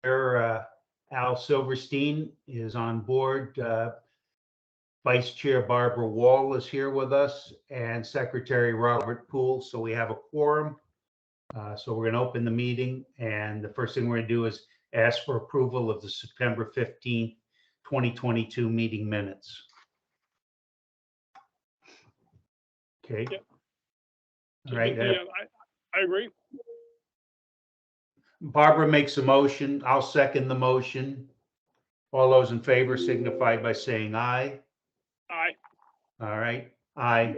Al Silverstein is on board. Vice Chair Barbara Wall is here with us, and Secretary Robert Poole. So we have a quorum. So we're going to open the meeting, and the first thing we're going to do is ask for approval of the September 15th, 2022 meeting minutes. Okay. Yep. All right. I agree. Barbara makes a motion. I'll second the motion. All those in favor signify by saying aye. Aye. All right. Aye.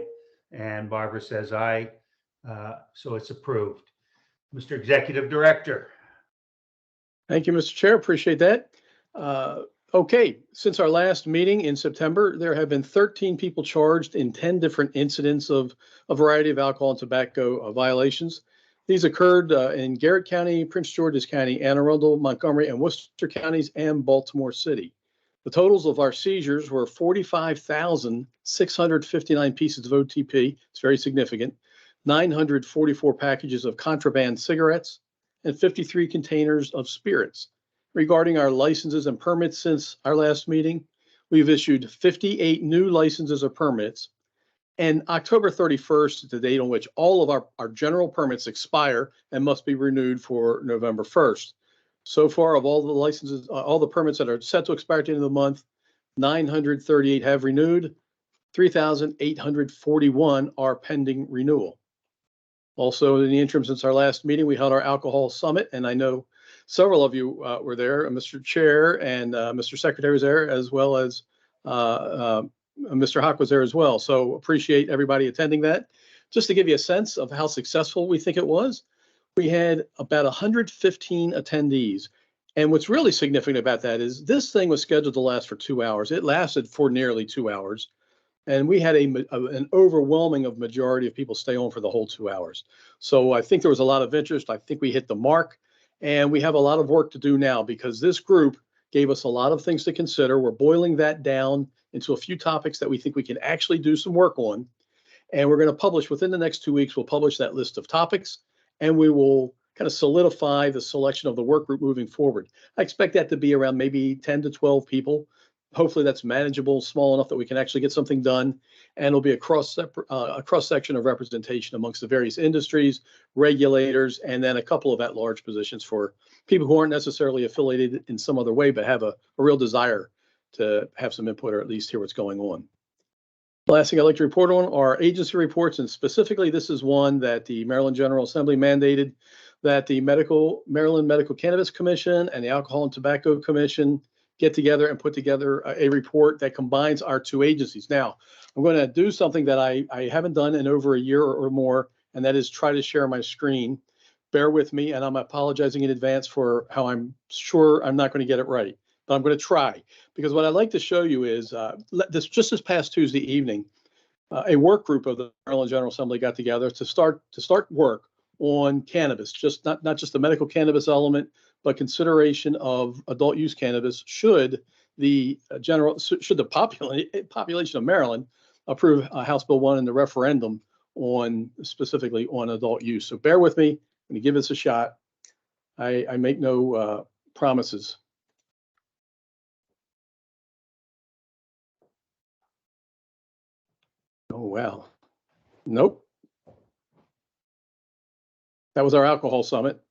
And Barbara says aye. So it's approved. Mr. Executive Director. Thank you, Mr. Chair. Appreciate that. Okay, since our last meeting in September, there have been 13 people charged in 10 different incidents of a variety of alcohol and tobacco violations. These occurred in Garrett County, Prince George's County, Anne Arundel, Montgomery, and Worcester counties, and Baltimore City. The totals of our seizures were 45,659 pieces of OTP. It's very significant. 944 packages of contraband cigarettes, and 53 containers of spirits. Regarding our licenses and permits since our last meeting, we've issued 58 new licenses or permits, and October 31st is the date on which all of our general permits expire and must be renewed for November 1st. So far, of all the licenses, all the permits that are set to expire at the end of the month, 938 have renewed, 3,841 are pending renewal. Also, in the interim since our last meeting, we held our alcohol summit, and I know several of you were there. Mr. Chair and Mr. Secretary was there, as well as Mr. Hawk was there as well. So appreciate everybody attending that. Just to give you a sense of how successful we think it was, we had about 115 attendees. And what's really significant about that is this thing was scheduled to last for 2 hours. It lasted for nearly 2 hours. And we had an overwhelming majority of people stay on for the whole 2 hours. So I think there was a lot of interest. I think we hit the mark, and we have a lot of work to do now because this group gave us a lot of things to consider. We're boiling that down into a few topics that we think we can actually do some work on. And we're going to publish within the next 2 weeks. We'll publish that list of topics, and we will kind of solidify the selection of the work group moving forward. I expect that to be around maybe 10 to 12 people. Hopefully that's manageable, small enough that we can actually get something done. And it'll be a cross section of representation amongst the various industries, regulators, and then a couple of at-large positions for people who aren't necessarily affiliated in some other way, but have a real desire to have some input or at least hear what's going on. The last thing I'd like to report on are agency reports, and specifically this is one that the Maryland General Assembly mandated that the Maryland Medical Cannabis Commission and the Alcohol and Tobacco Commission get together and put together a report that combines our two agencies. Now, I'm going to do something that I haven't done in over a year or more, and that is try to share my screen. Bear with me, and I'm apologizing in advance for how I'm sure I'm not going to get it right, but I'm going to try. Because what I'd like to show you is just this past Tuesday evening, a work group of the Maryland General Assembly got together to start work on cannabis, not just the medical cannabis element, but consideration of adult use cannabis should the population of Maryland approve House Bill 1 in the referendum on specifically on adult use. So bear with me. I'm going to give this a shot. I make no promises. Oh, wow. Nope. That was our alcohol summit.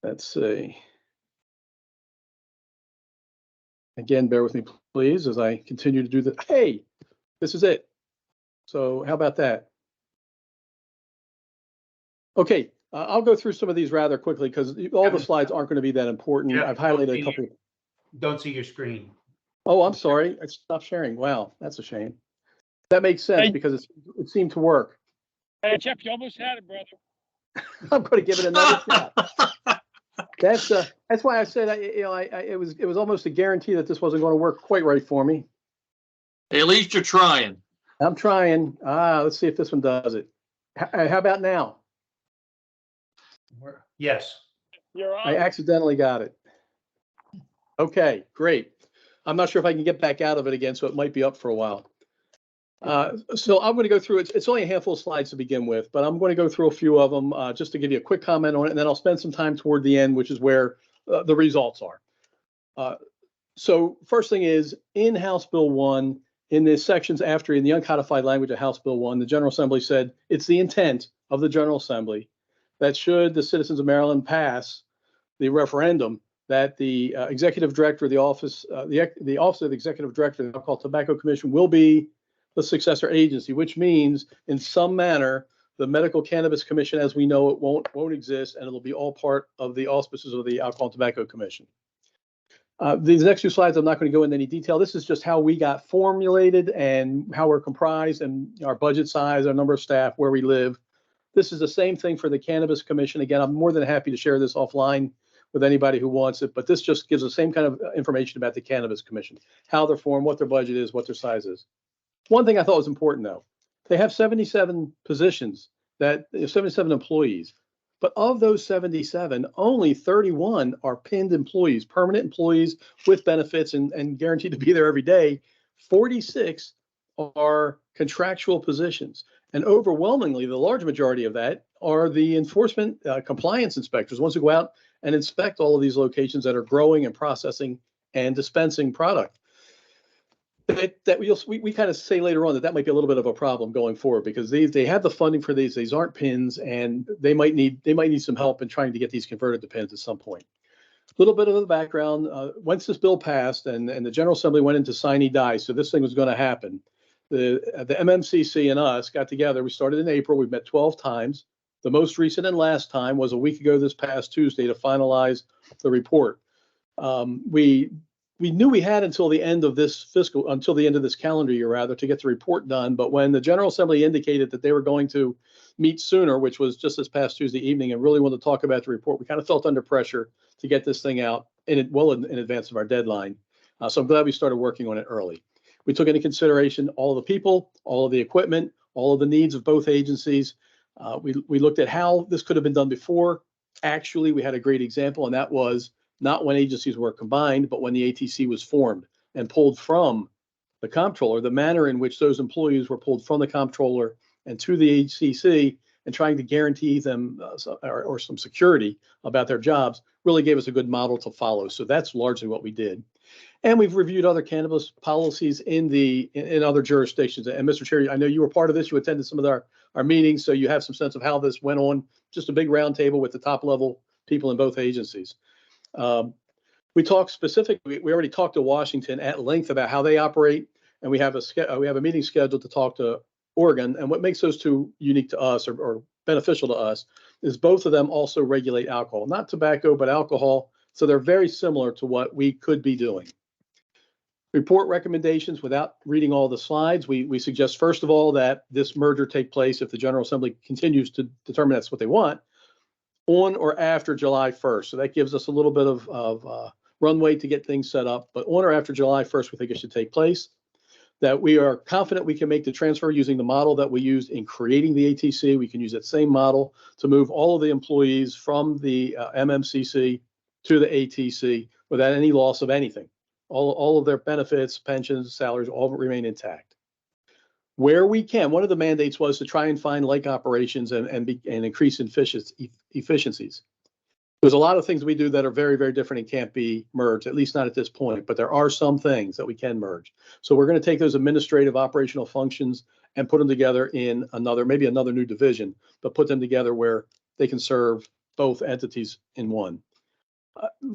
Let's see. Again, bear with me, please, as I continue to do the, hey, this is it. So how about that? Okay, I'll go through some of these rather quickly because all the slides aren't going to be that important. Yeah, I've highlighted a couple. Don't see your screen. Oh, I'm sorry. I stopped sharing. Wow, that's a shame. That makes sense because it seemed to work. Hey, Jeff, you almost had it, brother. I'm going to give it another shot. That's why I said it was almost a guarantee that this wasn't going to work quite right for me. At least you're trying. I'm trying. Let's see if this one does it. How about now? Yes. You're on. I accidentally got it. Okay, great. I'm not sure if I can get back out of it again, so it might be up for a while. So I'm going to go through it. It's only a handful of slides to begin with, but I'm going to go through a few of them just to give you a quick comment on it, and then I'll spend some time toward the end, which is where the results are. So first thing is in House Bill 1, in the sections after, in the uncodified language of House Bill 1, the General Assembly said it's the intent of the General Assembly that should the citizens of Maryland pass the referendum, that the executive director of the office of the executive director of the Alcohol Tobacco Commission will be the successor agency, which means in some manner the Medical Cannabis Commission, as we know it, won't exist, and it'll be all part of the auspices of the Alcohol and Tobacco Commission. These next few slides, I'm not going to go into any detail. This is just how we got formulated and how we're comprised and our budget size, our number of staff, where we live. This is the same thing for the Cannabis Commission. Again, I'm more than happy to share this offline with anybody who wants it, but this just gives the same kind of information about the Cannabis Commission, how they're formed, what their budget is, what their size is. One thing I thought was important, though, they have 77 positions, 77 employees. But of those 77, only 31 are pinned employees, permanent employees with benefits and guaranteed to be there every day. 46 are contractual positions. And overwhelmingly, the large majority of that are the enforcement compliance inspectors, ones who go out and inspect all of these locations that are growing and processing and dispensing product. We kind of say later on that might be a little bit of a problem going forward because they have the funding for these. These aren't pins, and they might need some help in trying to get these converted to pins at some point. A little bit of the background: once this bill passed and the General Assembly went into sine die, so this thing was going to happen. The MMCC and us got together. We started in April. We've met 12 times. The most recent and last time was a week ago this past Tuesday to finalize the report. We knew we had until the end of this calendar year, rather, to get the report done. But when the General Assembly indicated that they were going to meet sooner, which was just this past Tuesday evening, and really wanted to talk about the report, we kind of felt under pressure to get this thing out in advance of our deadline. So I'm glad we started working on it early. We took into consideration all of the people, all of the equipment, all of the needs of both agencies. We looked at how this could have been done before. Actually, we had a great example, and that was not when agencies were combined, but when the ATC was formed and pulled from the comptroller, the manner in which those employees were pulled from the comptroller and to the ACC and trying to guarantee them or some security about their jobs really gave us a good model to follow. So that's largely what we did. And we've reviewed other cannabis policies in other jurisdictions. And Mr. Chair, I know you were part of this. You attended some of our meetings, so you have some sense of how this went on. Just a big roundtable with the top level people in both agencies. We talked specifically. We already talked to Washington at length about how they operate, and we have a meeting scheduled to talk to Oregon. And what makes those two unique to us or beneficial to us is both of them also regulate alcohol, not tobacco, but alcohol. So they're very similar to what we could be doing. Report recommendations without reading all the slides. We suggest, first of all, that this merger take place if the General Assembly continues to determine that's what they want, on or after July 1st. So that gives us a little bit of runway to get things set up. But on or after July 1st, we think it should take place. That we are confident we can make the transfer using the model that we used in creating the ATC. We can use that same model to move all of the employees from the MMCC to the ATC without any loss of anything. All of their benefits, pensions, salaries, all remain intact. Where we can, one of the mandates was to try and find like operations and increase efficiencies. There's a lot of things we do that are very, very different and can't be merged, at least not at this point, but there are some things that we can merge. So we're going to take those administrative operational functions and put them together in maybe another new division, but put them together where they can serve both entities in one.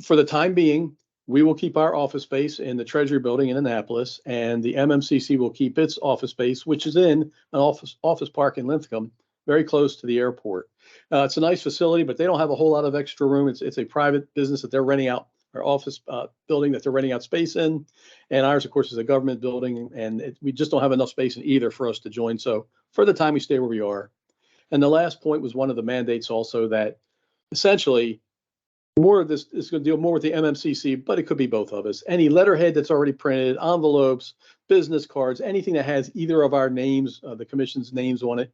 For the time being, we will keep our office space in the Treasury Building in Annapolis, and the MMCC will keep its office space, which is in an office park in Linthicum, very close to the airport. It's a nice facility, but they don't have a whole lot of extra room. It's a private business that they're renting out, our office building that they're renting out space in. And ours, of course, is a government building, and we just don't have enough space in either for us to join. So for the time, we stay where we are. And the last point was one of the mandates also that essentially more of this is going to deal more with the MMCC, but it could be both of us. Any letterhead that's already printed, envelopes, business cards, anything that has either of our names, the commission's names on it,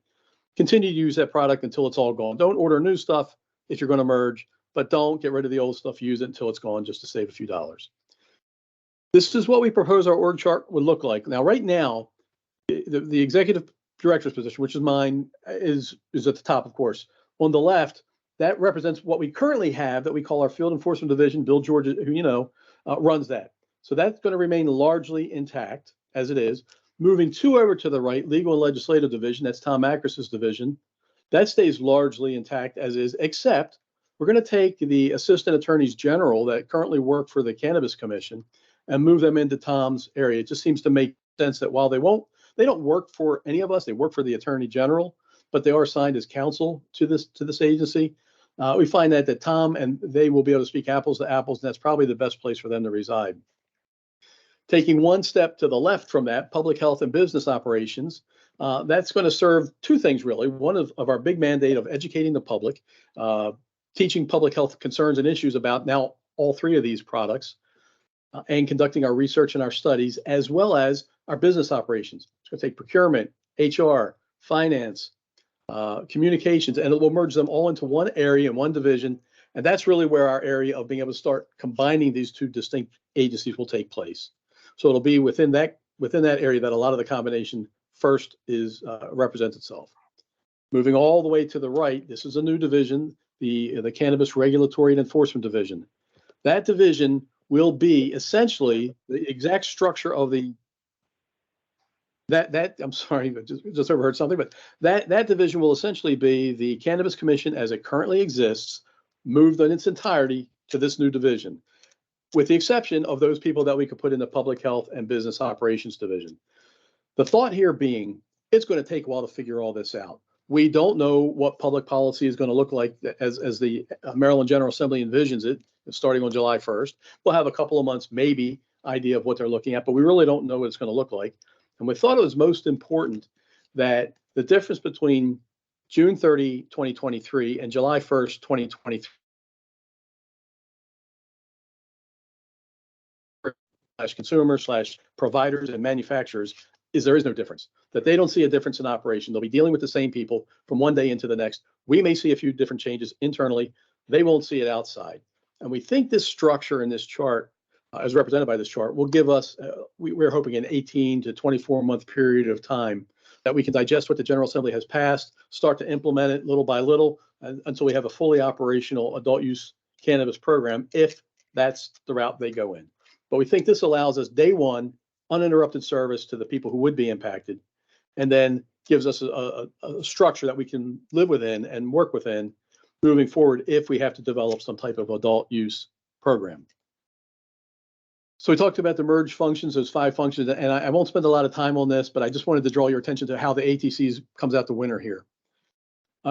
continue to use that product until it's all gone. Don't order new stuff if you're going to merge, but don't get rid of the old stuff. Use it until it's gone just to save a few dollars. This is what we propose our org chart would look like. Now, right now, the executive director's position, which is mine, is at the top, of course. On the left, that represents what we currently have that we call our Field Enforcement Division. Bill George, who you know, runs that. So that's going to remain largely intact as it is. Moving over to the right, Legal and Legislative Division, that's Tom Akris's division. That stays largely intact as is, except we're going to take the Assistant Attorneys General that currently work for the Cannabis Commission and move them into Tom's area. It just seems to make sense that while they don't work for any of us, they work for the Attorney General, but they are assigned as counsel to this agency. We find that Tom and they will be able to speak apples to apples, and that's probably the best place for them to reside. Taking one step to the left from that, public health and business operations, that's going to serve two things really. One of our big mandate of educating the public, teaching public health concerns and issues about now all three of these products, and conducting our research and our studies, as well as our business operations. It's going to take procurement, HR, finance, communications, and it will merge them all into one area and one division. And that's really where our area of being able to start combining these two distinct agencies will take place. So it'll be within that area that a lot of the combination first is represents itself. Moving all the way to the right, this is a new division, the Cannabis Regulatory and Enforcement Division. That division will be essentially the exact structure of the I'm sorry, but just overheard something, but that division will essentially be the Cannabis Commission as it currently exists, moved in its entirety to this new division, with the exception of those people that we could put in the Public Health and Business Operations Division. The thought here being, it's going to take a while to figure all this out. We don't know what public policy is going to look like as the Maryland General Assembly envisions it, starting on July 1st. We'll have a couple of months, maybe, idea of what they're looking at, but we really don't know what it's going to look like. And we thought it was most important that the difference between June 30, 2023 and July 1st, 2023 consumers / providers and manufacturers is there is no difference, that they don't see a difference in operation. They'll be dealing with the same people from one day into the next. We may see a few different changes internally. They won't see it outside. And we think this structure in this chart, as represented by this chart, will give us, we're hoping an 18 to 24 month period of time that we can digest what the General Assembly has passed, start to implement it little by little until we have a fully operational adult use cannabis program, if that's the route they go in. But we think this allows us day one, uninterrupted service to the people who would be impacted, and then gives us a structure that we can live within and work within moving forward if we have to develop some type of adult use program. So we talked about the merge functions, those 5 functions, and I won't spend a lot of time on this, but I just wanted to draw your attention to how the ATCs comes out the winner here.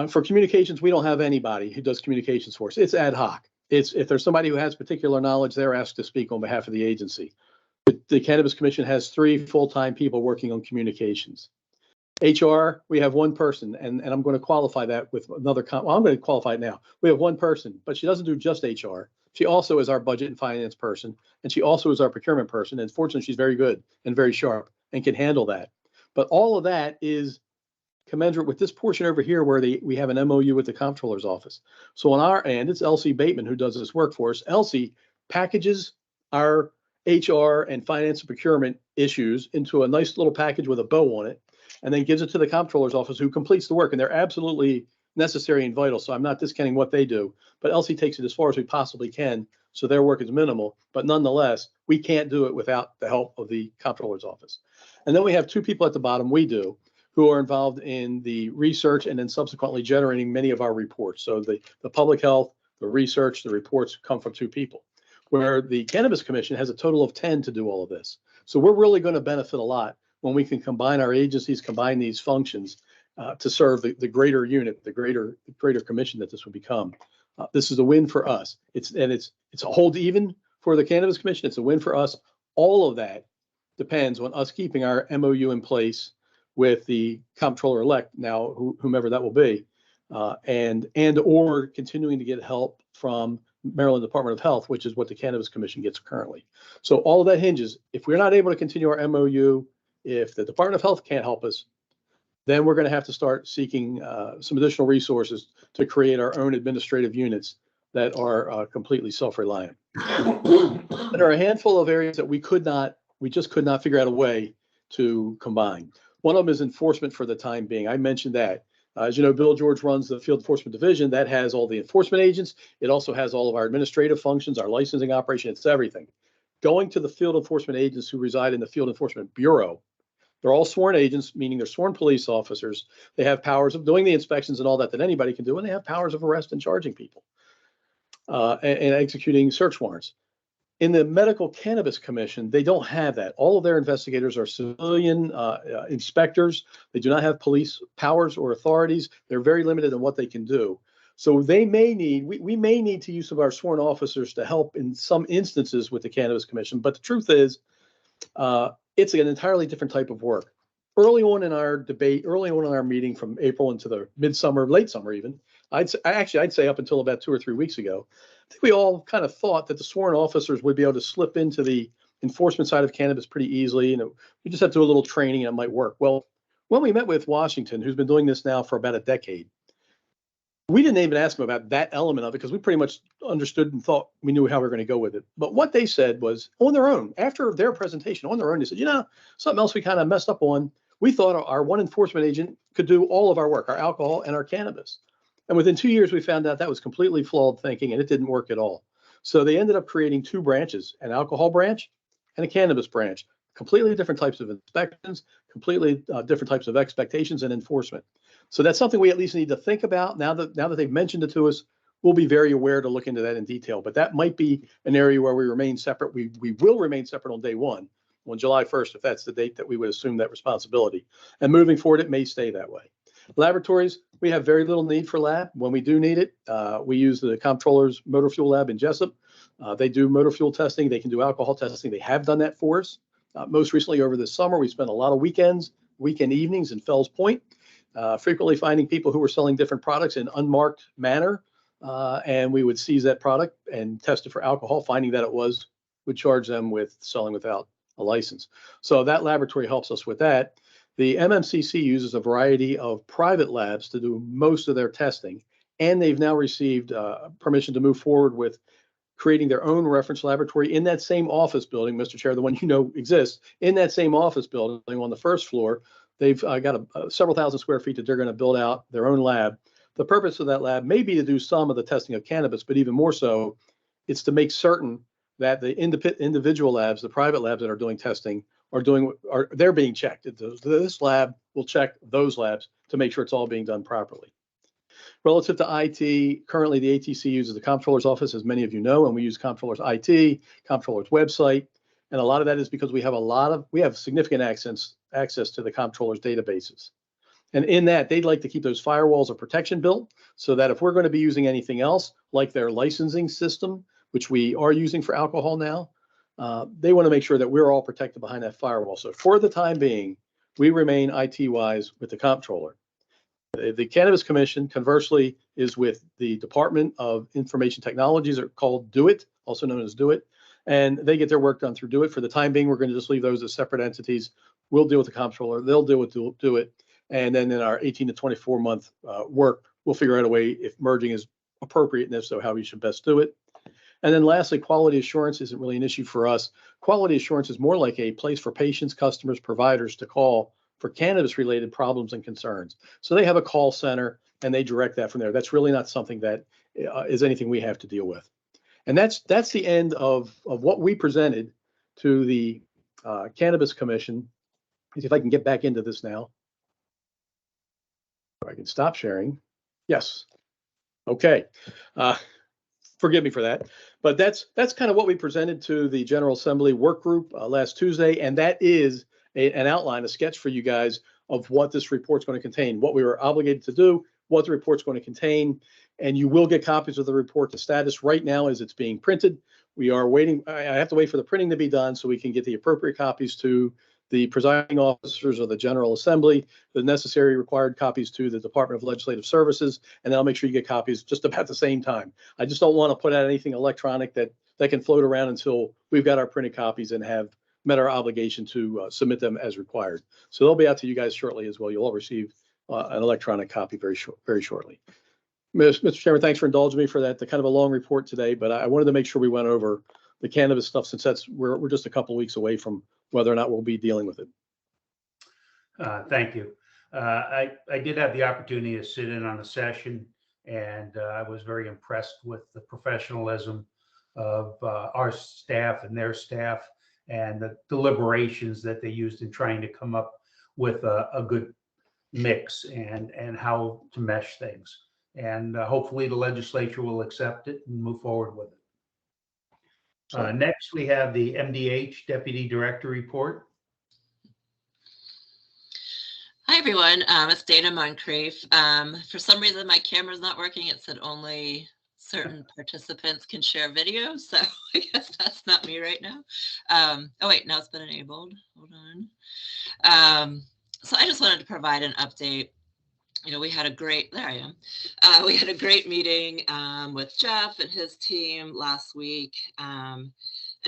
For communications, we don't have anybody who does communications for us. It's ad hoc. It's if there's somebody who has particular knowledge, they're asked to speak on behalf of the agency. The Cannabis Commission has 3 full-time people working on communications. HR, we have 1 person, and I'm going to qualify that with another, well, I'm going to qualify it now. We have 1 person, but she doesn't do just HR. She also is our budget and finance person, and she also is our procurement person. And fortunately, she's very good and very sharp and can handle that. But all of that is commensurate with this portion over here where we have an MOU with the Comptroller's Office. So on our end, it's Elsie Bateman who does this work for us. Elsie packages our HR and finance and procurement issues into a nice little package with a bow on it, and then gives it to the Comptroller's Office, who completes the work. And they're absolutely necessary and vital. So I'm not discounting what they do, but Elsie takes it as far as we possibly can. So their work is minimal, but nonetheless, we can't do it without the help of the Comptroller's Office. And then we have 2 people at the bottom, who are involved in the research and then subsequently generating many of our reports. So the public health, the research, the reports come from 2 people, where the Cannabis Commission has a total of 10 to do all of this. So we're really going to benefit a lot when we can combine our agencies, combine these functions to serve the greater unit, the greater commission that this will become. This is a win for us. It's a hold even for the Cannabis Commission. It's a win for us. All of that depends on us keeping our MOU in place with the Comptroller-elect, now whomever that will be, and or continuing to get help from Maryland Department of Health, which is what the Cannabis Commission gets currently. So all of that hinges. If we're not able to continue our MOU, if the Department of Health can't help us, then we're going to have to start seeking some additional resources to create our own administrative units that are completely self-reliant. There are a handful of areas that we just could not figure out a way to combine. One of them is enforcement for the time being. I mentioned that. As you know, Bill George runs the Field Enforcement Division. That has all the enforcement agents. It also has all of our administrative functions, our licensing operation. It's everything. Going to the field enforcement agents who reside in the Field Enforcement Bureau, they're all sworn agents, meaning they're sworn police officers. They have powers of doing the inspections and all that anybody can do, and they have powers of arrest and charging people and executing search warrants. In the Medical Cannabis Commission, they don't have that. All of their investigators are civilian inspectors. They do not have police powers or authorities. They're very limited in what they can do. So they may need, we may need to use some of our sworn officers to help in some instances with the Cannabis Commission. But the truth is, it's an entirely different type of work. Early on in our debate, early on in our meeting from April into the midsummer, late summer even, I'd say up until about 2 or 3 weeks ago, I think we all kind of thought that the sworn officers would be able to slip into the enforcement side of cannabis pretty easily. We just have to do a little training and it might work. Well, when we met with Washington, who's been doing this now for about a decade, we didn't even ask them about that element of it because we pretty much understood and thought we knew how we were going to go with it. But what they said was on their own, after their presentation on their own, they said, something else we kind of messed up on. We thought our one enforcement agent could do all of our work, our alcohol and our cannabis. And within 2 years, we found out that was completely flawed thinking and it didn't work at all. So they ended up creating 2 branches, an alcohol branch and a cannabis branch, completely different types of inspections, completely different types of expectations and enforcement. So that's something we at least need to think about. Now that they've mentioned it to us, we'll be very aware to look into that in detail. But that might be an area where we remain separate. We will remain separate on day one, on July 1st, if that's the date that we would assume that responsibility. And moving forward, it may stay that way. Laboratories, we have very little need for lab. When we do need it, we use the comptroller's motor fuel lab in Jessup. They do motor fuel testing. They can do alcohol testing. They have done that for us. Most recently over this summer, we spent a lot of weekend evenings in Fells Point, frequently finding people who were selling different products in unmarked manner. And we would seize that product and test it for alcohol, finding that it would charge them with selling without a license. So that laboratory helps us with that. The MMCC uses a variety of private labs to do most of their testing, and they've now received permission to move forward with creating their own reference laboratory in that same office building, Mr. Chair, the one you know exists, in that same office building on the first floor. They've got several thousand square feet that they're going to build out their own lab. The purpose of that lab may be to do some of the testing of cannabis, but even more so, it's to make certain that the individual labs, the private labs that are doing testing, they're being checked. This lab will check those labs to make sure it's all being done properly. Relative to IT, currently the ATC uses the Comptroller's office, as many of you know, and we use Comptroller's IT, Comptroller's website, and a lot of that is because we have significant access to the Comptroller's databases. And in that, they'd like to keep those firewalls of protection built so that if we're going to be using anything else, like their licensing system, which we are using for alcohol now, they want to make sure that we're all protected behind that firewall. So for the time being, we remain IT-wise with the Comptroller. The Cannabis Commission, conversely, is with the Department of Information Technologies, or called DO-IT, also known as DO-IT, and they get their work done through DO-IT. For the time being, we're going to just leave those as separate entities. We'll deal with the Comptroller, they'll deal with DO-IT, and then in our 18 to 24 month work, we'll figure out a way if merging is appropriate, and if so, how we should best do it. And then lastly, quality assurance isn't really an issue for us. Quality assurance is more like a place for patients, customers, providers to call for cannabis-related problems and concerns. So they have a call center and they direct that from there. That's really not something that is anything we have to deal with. And that's the end of what we presented to the Cannabis Commission. Let's see if I can get back into this now. If I can stop sharing. Yes. Okay. Forgive me for that, but that's kind of what we presented to the General Assembly work group last Tuesday, and that is an outline, a sketch for you guys of what this report's going to contain, what we were obligated to do, what the report's going to contain, and you will get copies of the report. The status right now is it's being printed. We are waiting. I have to wait for the printing to be done so we can get the appropriate copies to the presiding officers of the General Assembly, the necessary required copies to the Department of Legislative Services, and I'll make sure you get copies just about the same time. I just don't want to put out anything electronic that can float around until we've got our printed copies and have met our obligation to submit them as required. So they'll be out to you guys shortly as well. You'll all receive an electronic copy very shortly. Mr. Chairman, thanks for indulging me for that. The kind of a long report today, but I wanted to make sure we went over the cannabis stuff since we're just a couple of weeks away from whether or not we'll be dealing with it. Thank you. I did have the opportunity to sit in on a session, and I was very impressed with the professionalism of our staff and their staff, and the deliberations that they used in trying to come up with a good mix and how to mesh things. And hopefully the legislature will accept it and move forward with it. Next, we have the MDH Deputy Director report. Hi, everyone. It's Dana Moncrief. For some reason, my camera's not working. It said only certain participants can share video. So I guess that's not me right now. Oh, wait, now it's been enabled. Hold on. So I just wanted to provide an update. You know, we had a great, there I am. We had a great meeting with Jeff and his team last week. And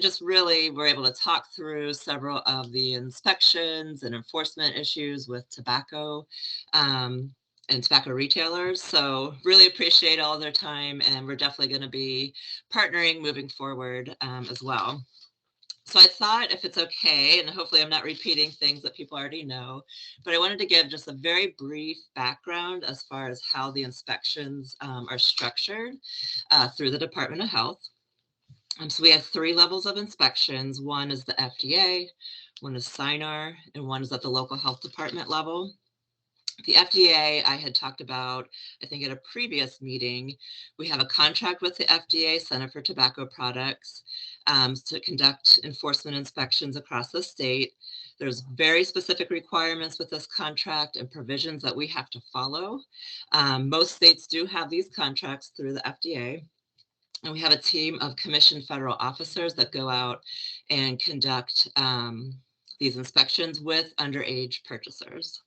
just really were able to talk through several of the inspections and enforcement issues with tobacco and tobacco retailers. So really appreciate all their time, and we're definitely going to be partnering moving forward as well. So I thought, if it's okay, and hopefully I'm not repeating things that people already know, but I wanted to give just a very brief background as far as how the inspections are structured through the Department of Health. So we have 3 levels of inspections. One is the FDA, one is SINAR, and one is at the local health department level. The FDA, I had talked about, I think at a previous meeting. We have a contract with the FDA, Center for Tobacco Products, to conduct enforcement inspections across the state. There's very specific requirements with this contract and provisions that we have to follow. Most states do have these contracts through the FDA. And we have a team of commissioned federal officers that go out and conduct these inspections with underage purchasers.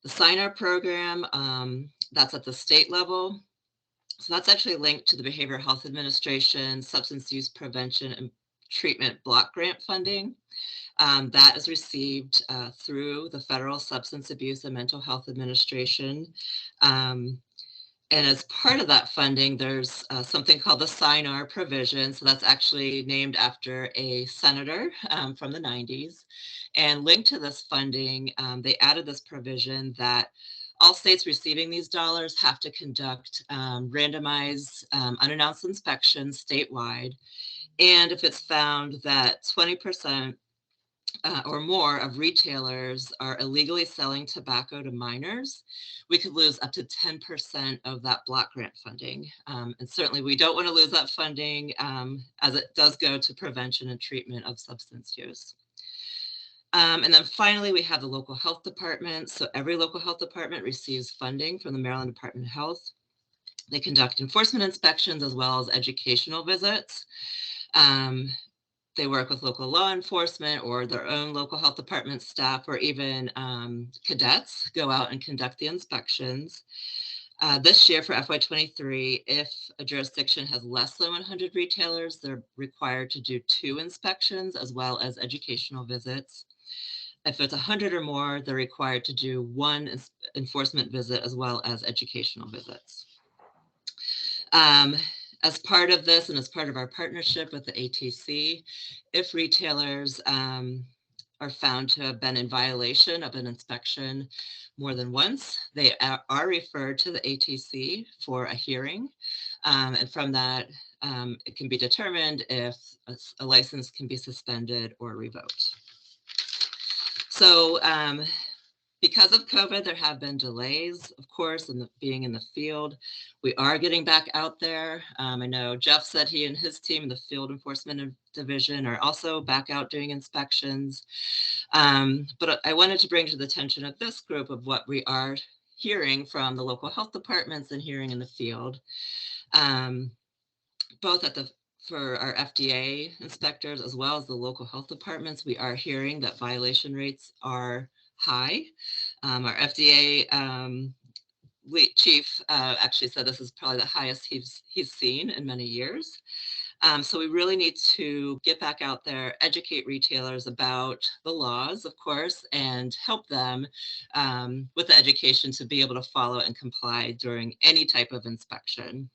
The SINAR program, that's at the state level. So that's actually linked to the Behavioral Health Administration Substance Use Prevention and Treatment Block Grant funding. That is received through the Federal Substance Abuse and Mental Health Administration. And as part of that funding, there's something called the SINAR provision. So that's actually named after a senator from the 90s. And linked to this funding, they added this provision that all states receiving these dollars have to conduct randomized unannounced inspections statewide. And if it's found that 20% or more of retailers are illegally selling tobacco to minors, we could lose up to 10% of that block grant funding. And certainly we don't want to lose that funding as it does go to prevention and treatment of substance use. And then finally, we have the local health department. So every local health department receives funding from the Maryland Department of Health. They conduct enforcement inspections as well as educational visits. They work with local law enforcement or their own local health department staff, or even cadets go out and conduct the inspections. This year for FY23, if a jurisdiction has less than 100 retailers, they're required to do 2 inspections as well as educational visits. If it's 100 or more, they're required to do 1 enforcement visit as well as educational visits. As part of this and as part of our partnership with the ATC, if retailers are found to have been in violation of an inspection more than once, they are referred to the ATC for a hearing. And from that, it can be determined if a license can be suspended or revoked. So because of COVID, there have been delays, of course, in being in the field. We are getting back out there. I know Jeff said he and his team, the Field Enforcement Division, are also back out doing inspections. But I wanted to bring to the attention of this group of what we are hearing from the local health departments and hearing in the field, both for our FDA inspectors as well as the local health departments. We are hearing that violation rates are high. Our FDA chief actually said this is probably the highest he's seen in many years. So we really need to get back out there, educate retailers about the laws, of course, and help them with the education to be able to follow and comply during any type of inspection.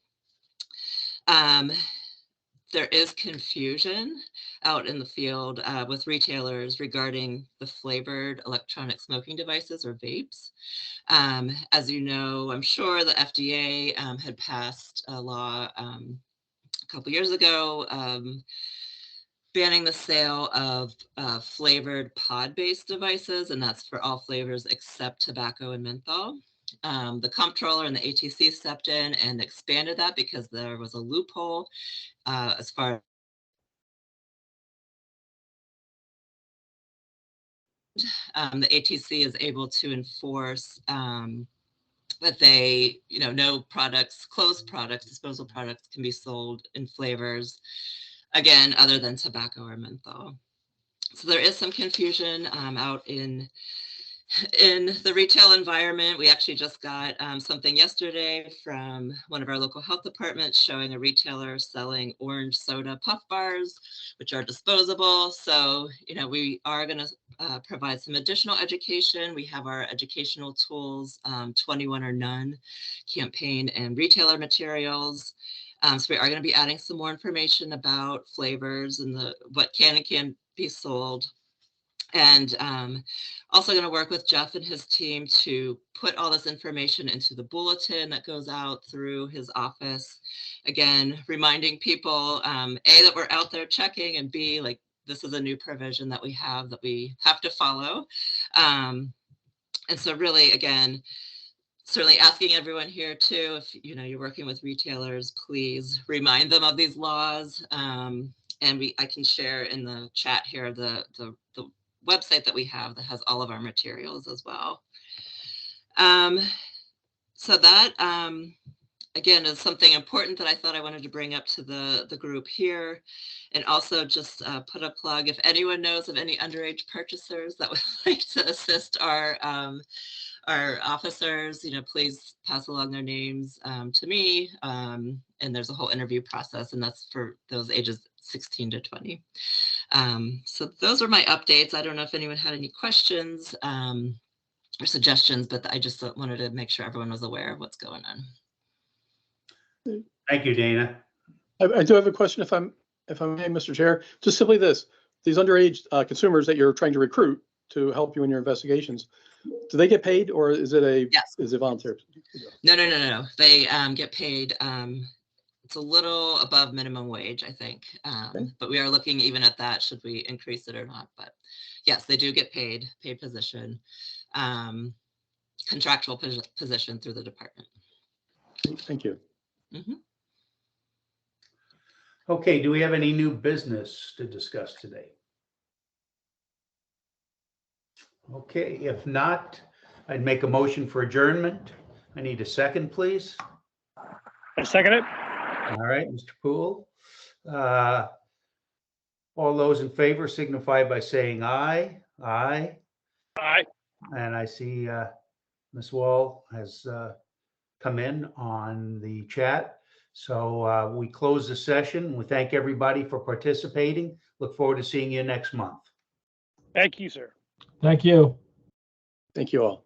there is confusion out in the field with retailers regarding the flavored electronic smoking devices or vapes. As you know, I'm sure the FDA had passed a law a couple years ago banning the sale of flavored pod-based devices, and that's for all flavors except tobacco and menthol. The comptroller and the ATC stepped in and expanded that because there was a loophole as far the ATC is able to enforce that they, no products, closed products, disposal products can be sold in flavors, again, other than tobacco or menthol. So there is some confusion out in the retail environment. We actually just got something yesterday from one of our local health departments showing a retailer selling orange soda puff bars, which are disposable. So, we are going to provide some additional education. We have our educational tools, 21 or none campaign and retailer materials. So we are going to be adding some more information about flavors and what can and can't be sold. And also going to work with Jeff and his team to put all this information into the bulletin that goes out through his office. Again, reminding people, A, that we're out there checking, and B, like, this is a new provision that we have to follow. And so really, again, certainly asking everyone here too, if you're working with retailers, please remind them of these laws. And I can share in the chat here the website that we have that has all of our materials as well. So that again is something important that I thought I wanted to bring up to the group here, and also just put a plug. If anyone knows of any underage purchasers that would like to assist our officers, please pass along their names to me. And there's a whole interview process, and that's for those ages 16 to 20. So those are my updates. I don't know if anyone had any questions or suggestions, but I just wanted to make sure everyone was aware of what's going on. Thank you, Dana. I do have a question, if I may, Mr. Chair. Just simply this: these underage consumers that you're trying to recruit to help you in your investigations, do they get paid, or is it Yes. is it volunteer? No. They get paid. It's a little above minimum wage, I think. But we are looking even at that, should we increase it or not. But yes, they do get paid position, contractual position through the department. Thank you. Mm-hmm. Okay, do we have any new business to discuss today? Okay, if not, I'd make a motion for adjournment. I need a second, please. I second it. All right, Mr. Poole. All those in favor signify by saying aye. Aye. Aye. And I see Ms. Wall has come in on the chat. So we close the session. We thank everybody for participating. Look forward to seeing you next month. Thank you, sir. Thank you. Thank you all.